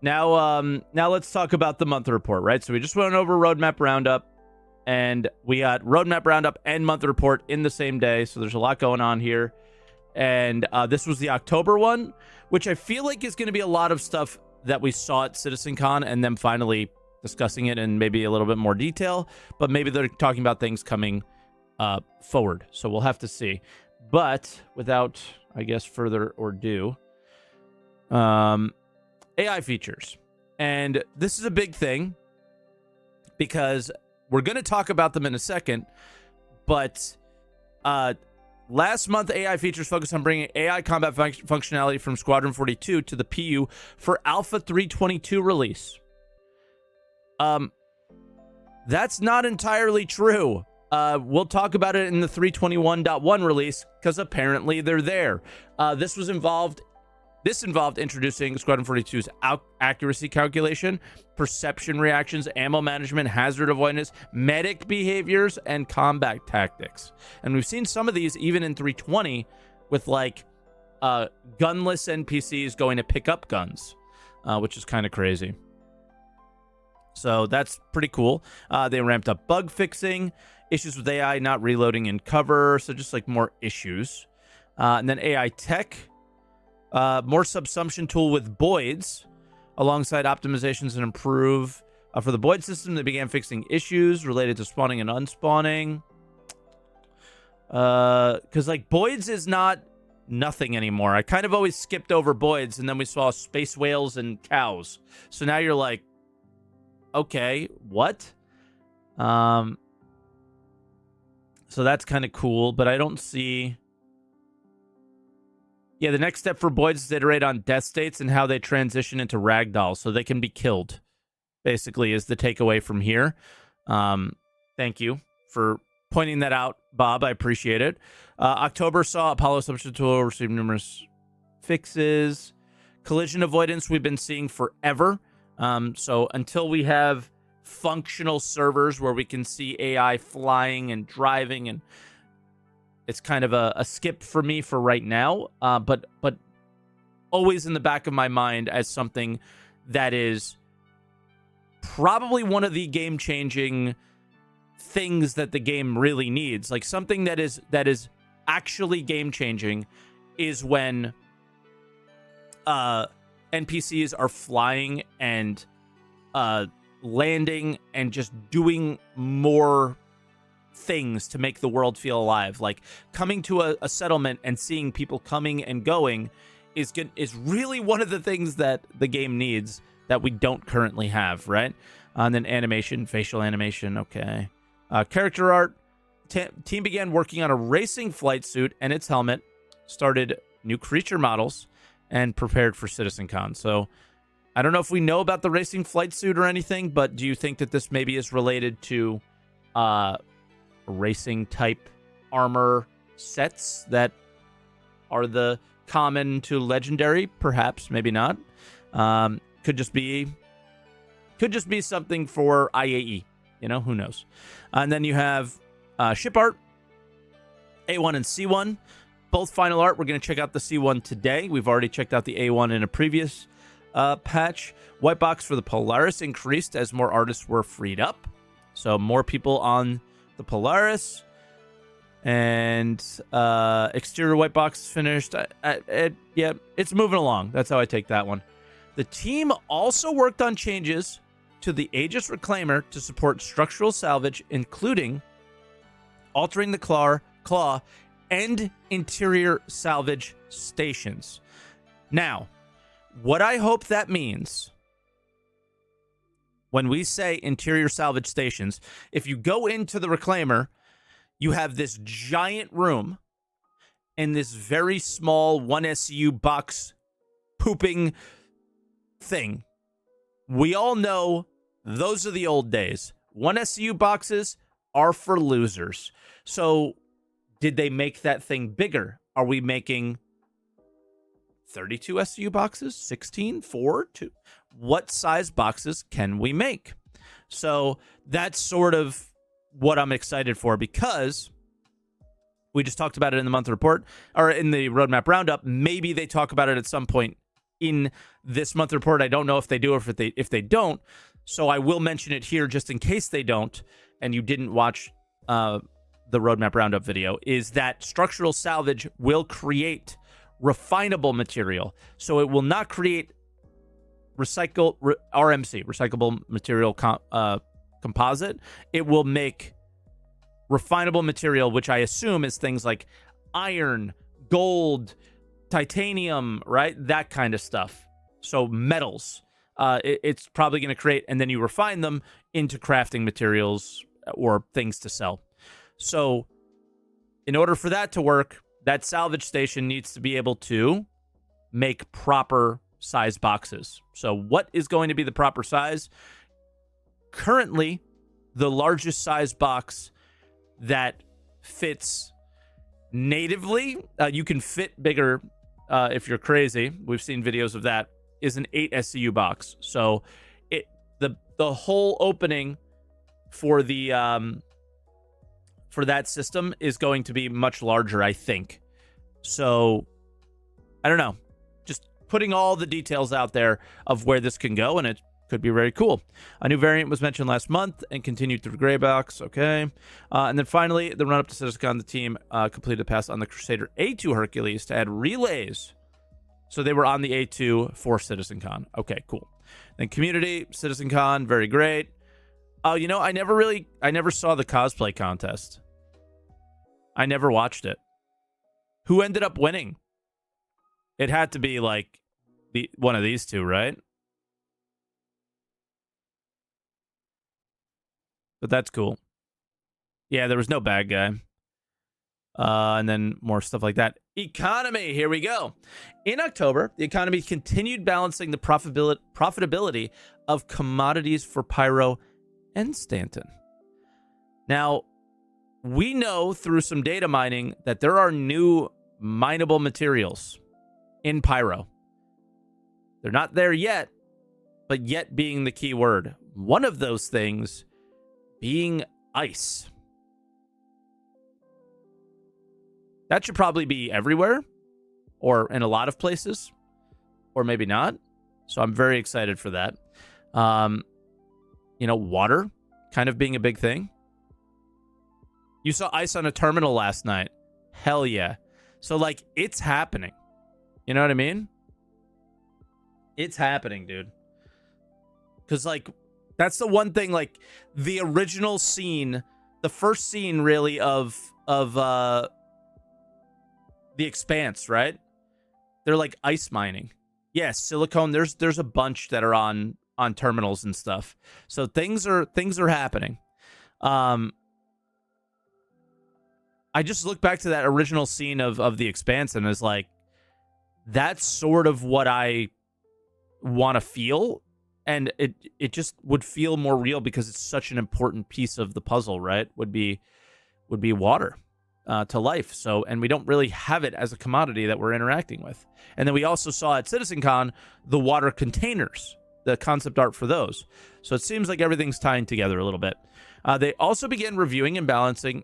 Now let's talk about the month report, right? So we just went over roadmap roundup, and we got roadmap roundup and month report in the same day. So there's a lot going on here. And this was the October one, which I feel like is going to be a lot of stuff that we saw at CitizenCon and then finally discussing it in maybe a little bit more detail. But maybe they're talking about things coming forward. So we'll have to see. But without, I guess, further ado, AI features. And this is a big thing because we're going to talk about them in a second. But last month, AI features focused on bringing AI combat functionality from Squadron 42 to the PU for Alpha 322 release. That's not entirely true. We'll talk about it in the 321.1 release because apparently they're there. This involved introducing Squadron 42's accuracy calculation, perception reactions, ammo management, hazard avoidance, medic behaviors, and combat tactics. And we've seen some of these even in 320 with like gunless NPCs going to pick up guns, which is kind of crazy. So that's pretty cool. They ramped up bug fixing, issues with AI not reloading in cover, so just like more issues. And then AI tech. More subsumption tool with Boyds, alongside optimizations and improve. For the Boyd system, they began fixing issues related to spawning and unspawning. Because, like, Boyds is not nothing anymore. I kind of always skipped over Boyds, and then we saw space whales and cows. So now you're like, okay, what? So that's kind of cool, but I don't see... Yeah, the next step for Boyds is to iterate on death states and how they transition into ragdoll so they can be killed, basically, is the takeaway from here. Thank you for pointing that out, Bob. I appreciate it. October saw Apollo Substitute Tool receive numerous fixes. Collision avoidance we've been seeing forever. So until we have functional servers where we can see AI flying and driving, and it's kind of a skip for me for right now, but always in the back of my mind as something that is probably one of the game-changing things that the game really needs. Like something that is actually game-changing is when NPCs are flying and landing and just doing more things to make the world feel alive. Like coming to a settlement and seeing people coming and going is really one of the things that the game needs that we don't currently have, right? And then animation, facial animation, okay. Character art. Team began working on a racing flight suit and its helmet, started new creature models, and prepared for CitizenCon. So I don't know if we know about the racing flight suit or anything, but do you think that this maybe is related to racing type armor sets that are the common to legendary? Perhaps, maybe not. Could just be something for IAE. You know, who knows? And then you have ship art, A1 and C1, both final art. We're going to check out the C1 today. We've already checked out the A1 in a previous patch. White box for the Polaris increased as more artists were freed up, so more people on the Polaris. And exterior white box finished. Yeah, it's moving along. That's how I take that one. The team also worked on changes to the Aegis Reclaimer to support structural salvage, including altering the claw and interior salvage stations. Now, what I hope that means when we say interior salvage stations, if you go into the Reclaimer, you have this giant room and this very small 1 SU box pooping thing. We all know those are the old days. 1 SU boxes are for losers. So did they make that thing bigger? Are we making 32 SU boxes? 16? 4? 2? What size boxes can we make? So that's sort of what I'm excited for, because we just talked about it in the month report or in the roadmap roundup. Maybe they talk about it at some point in this month report. I don't know if they do or if they don't. So I will mention it here just in case they don't, and you didn't watch the roadmap roundup video, is that structural salvage will create refinable material. So it will not create RMC, recyclable material composite. It will make refinable material, which I assume is things like iron, gold, titanium, right? That kind of stuff. So metals. It's probably going to create, and then you refine them into crafting materials or things to sell. So in order for that to work, that salvage station needs to be able to make proper size boxes. So what is going to be the proper size? Currently, the largest size box that fits natively, you can fit bigger if you're crazy. We've seen videos of that, is an 8 SCU box. So the whole opening for the for that system is going to be much larger, I think. So I don't know. Just putting all the details out there of where this can go, and it could be very cool. A new variant was mentioned last month and continued through Gray Box. Okay. And then finally, the run-up to CitizenCon, the team completed a pass on the Crusader A2 Hercules to add relays. So they were on the A2 for CitizenCon. Okay, cool. Then community, CitizenCon, very great. Oh, you know, I never saw the cosplay contest. I never watched it. Who ended up winning? It had to be like one of these two, right? But that's cool. Yeah, there was no bad guy. And then more stuff like that. Economy, here we go. In October, the economy continued balancing the profitability of commodities for Pyro and Stanton. Now, we know through some data mining that there are new mineable materials in Pyro. They're not there yet, but yet being the key word. One of those things being ice. That should probably be everywhere, or in a lot of places, or maybe not. So I'm very excited for that. You know, water kind of being a big thing. You saw ice on a terminal last night. Hell yeah. So, like, it's happening. You know what I mean? It's happening, dude. Because, like, that's the one thing, like, the original scene, the first scene, really, of The Expanse, right? They're like ice mining. Yes, silicone. There's a bunch that are on terminals and stuff. So things are happening. I just look back to that original scene of The Expanse and is like, that's sort of what I want to feel, and it just would feel more real because it's such an important piece of the puzzle, right? Would be water. To life. So, and we don't really have it as a commodity that we're interacting with. And then we also saw at CitizenCon the water containers, the concept art for those. So it seems like everything's tying together a little bit. They also began reviewing and balancing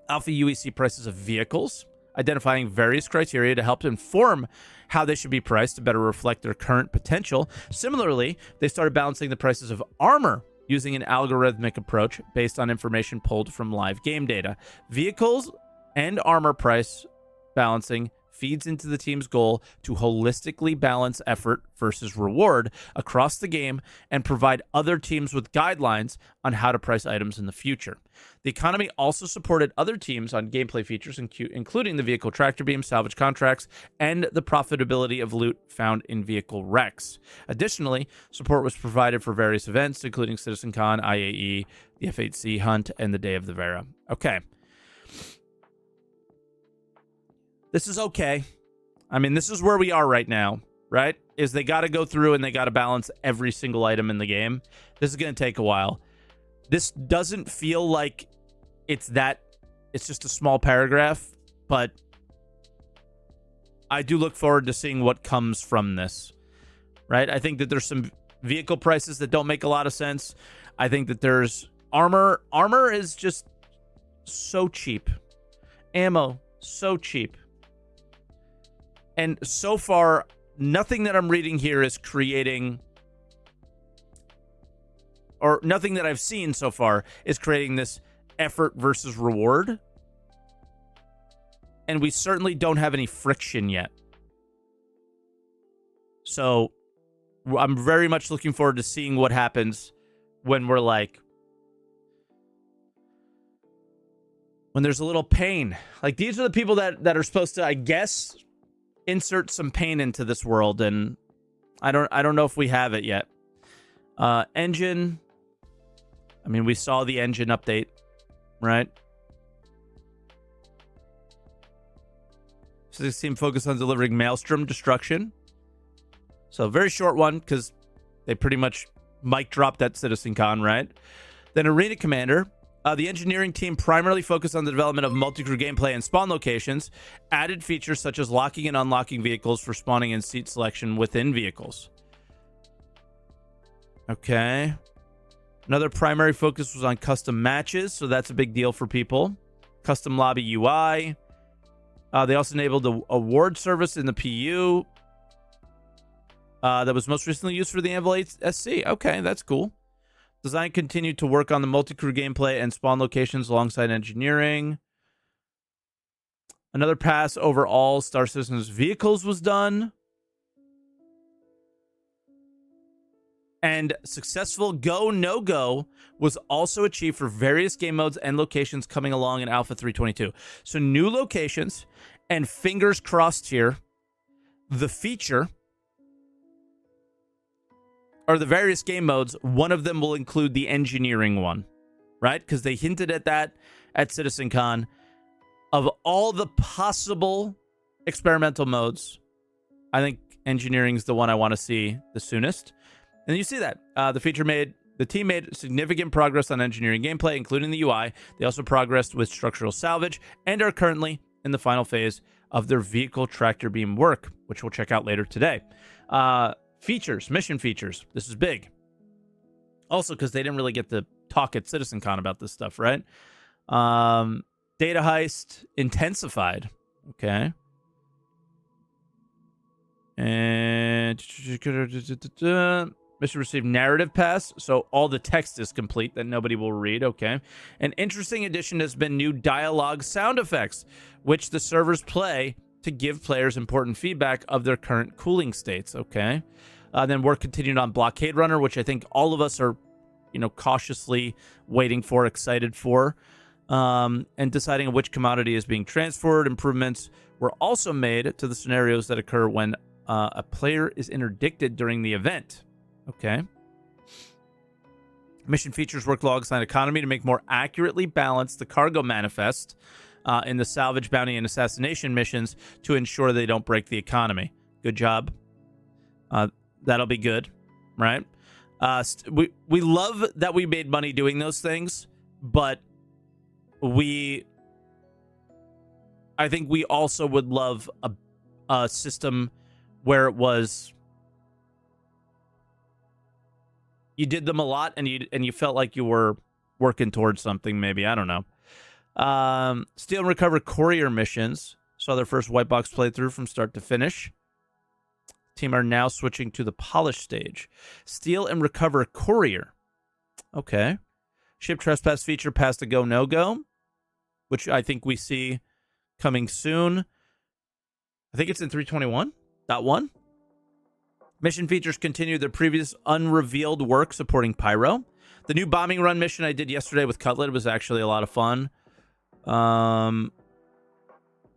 alpha UEC prices of vehicles, identifying various criteria to help inform how they should be priced to better reflect their current potential. Similarly, they started balancing the prices of armor using an algorithmic approach based on information pulled from live game data. Vehicles and armor price balancing feeds into the team's goal to holistically balance effort versus reward across the game and provide other teams with guidelines on how to price items in the future. The economy also supported other teams on gameplay features, including the vehicle tractor beam, salvage contracts, and the profitability of loot found in vehicle wrecks. Additionally, support was provided for various events, including CitizenCon, IAE, the F8C hunt, and the Day of the Vera. Okay. This is okay. I mean, this is where we are right now, right? Is they got to go through and they got to balance every single item in the game. This is going to take a while. This doesn't feel like it's just a small paragraph, but I do look forward to seeing what comes from this, right? I think that there's some vehicle prices that don't make a lot of sense. I think that there's armor. Armor is just so cheap. Ammo, so cheap. And so far, nothing that I'm reading here is creating, or nothing that I've seen so far is creating this effort versus reward. And we certainly don't have any friction yet. So I'm very much looking forward to seeing what happens when we're like, when there's a little pain. Like, these are the people that are supposed to, I guess, insert some pain into this world, and I don't know if we have it yet. Engine. I mean, we saw the engine update, right? So this team focused on delivering Maelstrom destruction. So very short one, because they pretty much mic dropped at CitizenCon, right? Then Arena Commander. The engineering team primarily focused on the development of multi-crew gameplay and spawn locations, added features such as locking and unlocking vehicles for spawning and seat selection within vehicles. Okay. Another primary focus was on custom matches, so that's a big deal for people. Custom lobby UI. They also enabled the award service in the PU that was most recently used for the Anvil 8 SC. Okay, that's cool. Design continued to work on the multi-crew gameplay and spawn locations alongside engineering. Another pass over all Star Citizen's vehicles was done. And successful go, no-go was also achieved for various game modes and locations coming along in Alpha 3.22. So new locations, and fingers crossed here, the feature, or the various game modes, one of them will include the engineering one, right? Because they hinted at that at CitizenCon. Of all the possible experimental modes, I think engineering is the one I want to see the soonest. And you see that. The team made significant progress on engineering gameplay, including the UI. They also progressed with structural salvage and are currently in the final phase of their vehicle tractor beam work, which we'll check out later today. Features, mission features. This is big. Also, because they didn't really get to talk at CitizenCon about this stuff, right? Data heist intensified. Okay. And mission received narrative pass, so all the text is complete that nobody will read. Okay. An interesting addition has been new dialogue sound effects, which the servers play to give players important feedback of their current cooling states. Okay. Then work continued on Blockade Runner, which I think all of us are, cautiously waiting for, excited for, and deciding which commodity is being transferred. Improvements were also made to the scenarios that occur when a player is interdicted during the event. Okay. Mission features work alongside economy to make more accurately balance the cargo manifest in the salvage, bounty, and assassination missions to ensure they don't break the economy. Good job. That'll be good, right? We love that we made money doing those things, but I think we also would love a system where it was, you did them a lot and you felt like you were working towards something. Maybe, I don't know. Steal and recover courier missions saw their first white box playthrough from start to finish. Team are now switching to the polish stage. Steal and recover courier. Okay. Ship trespass feature passed a go, no go, which I think we see coming soon. I think it's in 321.1. Mission features continue their previous unrevealed work supporting Pyro. The new bombing run mission I did yesterday with Cutlet was actually a lot of fun.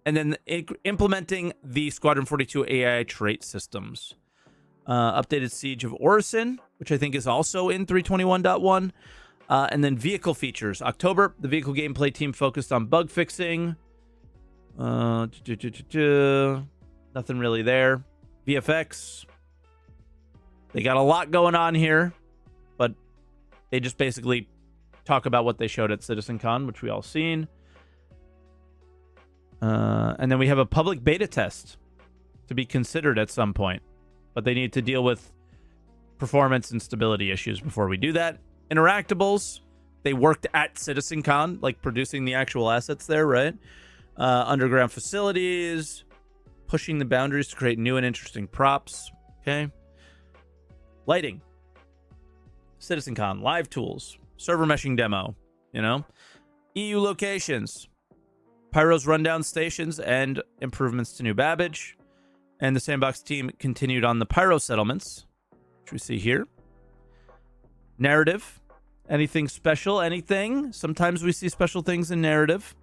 And then implementing the Squadron 42 AI trait systems. Updated Siege of Orison, which I think is also in 321.1. And then vehicle features. October, the vehicle gameplay team focused on bug fixing. Nothing really there. VFX. They got a lot going on here, but they just basically talk about what they showed at CitizenCon, which we all seen. And then we have a public beta test to be considered at some point, but they need to deal with performance and stability issues before we do that. Interactables, they worked at CitizenCon, like producing the actual assets there, right? Underground facilities, pushing the boundaries to create new and interesting props. Okay. Lighting. CitizenCon, live tools, server meshing demo, EU locations, Pyro's rundown stations, and improvements to New Babbage. And the Sandbox team continued on the Pyro settlements, which we see here. Narrative. Anything special? Anything? Sometimes we see special things in narrative.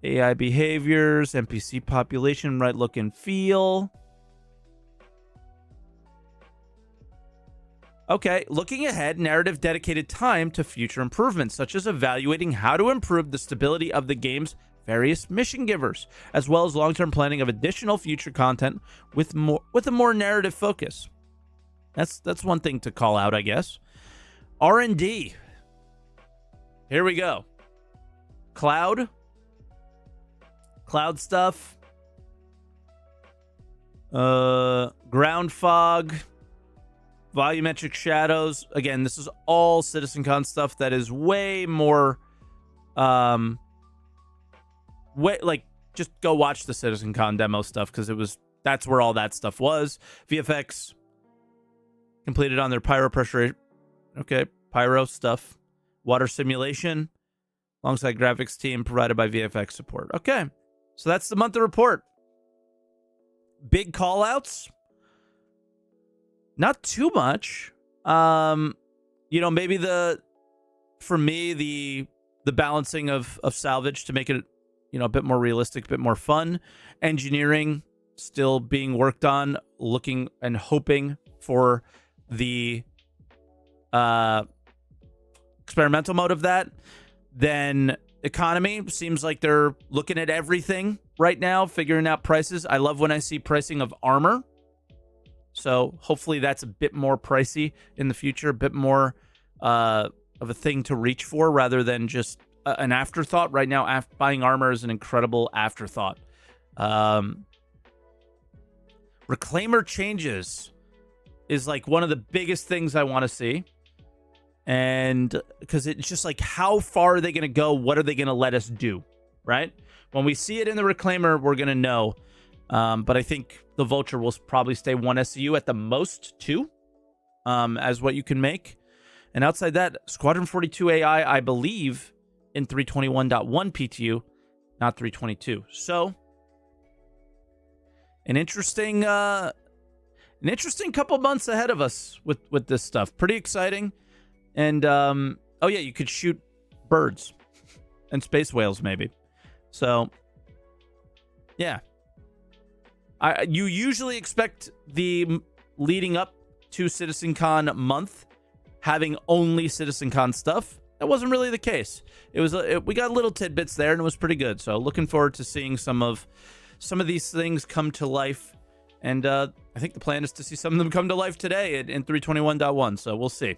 AI behaviors, NPC population, right look and feel. Okay, looking ahead, narrative dedicated time to future improvements, such as evaluating how to improve the stability of the game's various mission givers, as well as long-term planning of additional future content with a more narrative focus. That's one thing to call out, I guess. R&D. Here we go. Cloud stuff. Ground fog. Volumetric shadows. Again, this is all CitizenCon stuff that is way more just go watch the CitizenCon demo stuff, because that's where all that stuff was. VFX completed on their pyro pressure. Okay, pyro stuff. Water simulation alongside graphics team provided by VFX support. Okay, so that's the monthly report. Big call outs. Not too much. Maybe for me, the balancing of salvage to make it, a bit more realistic, a bit more fun. Engineering still being worked on, looking and hoping for the experimental mode of that. Then economy seems like they're looking at everything right now, figuring out prices. I love when I see pricing of armor. So hopefully that's a bit more pricey in the future, a bit more of a thing to reach for rather than just an afterthought. Right now, buying armor is an incredible afterthought. Reclaimer changes is like one of the biggest things I want to see. And because it's just like, how far are they going to go? What are they going to let us do? Right? When we see it in the Reclaimer, we're going to know. But I think the Vulture will probably stay 1 SCU at the most 2 as what you can make. And outside that, Squadron 42 AI, I believe, in 321.1 PTU, not 322. So, an interesting couple months ahead of us with this stuff. Pretty exciting. And, you could shoot birds and space whales, maybe. So, yeah. You usually expect the leading up to CitizenCon month having only CitizenCon stuff. That wasn't really the case. We got little tidbits there, and it was pretty good. So looking forward to seeing some of these things come to life. And I think the plan is to see some of them come to life today in 321.1. So we'll see.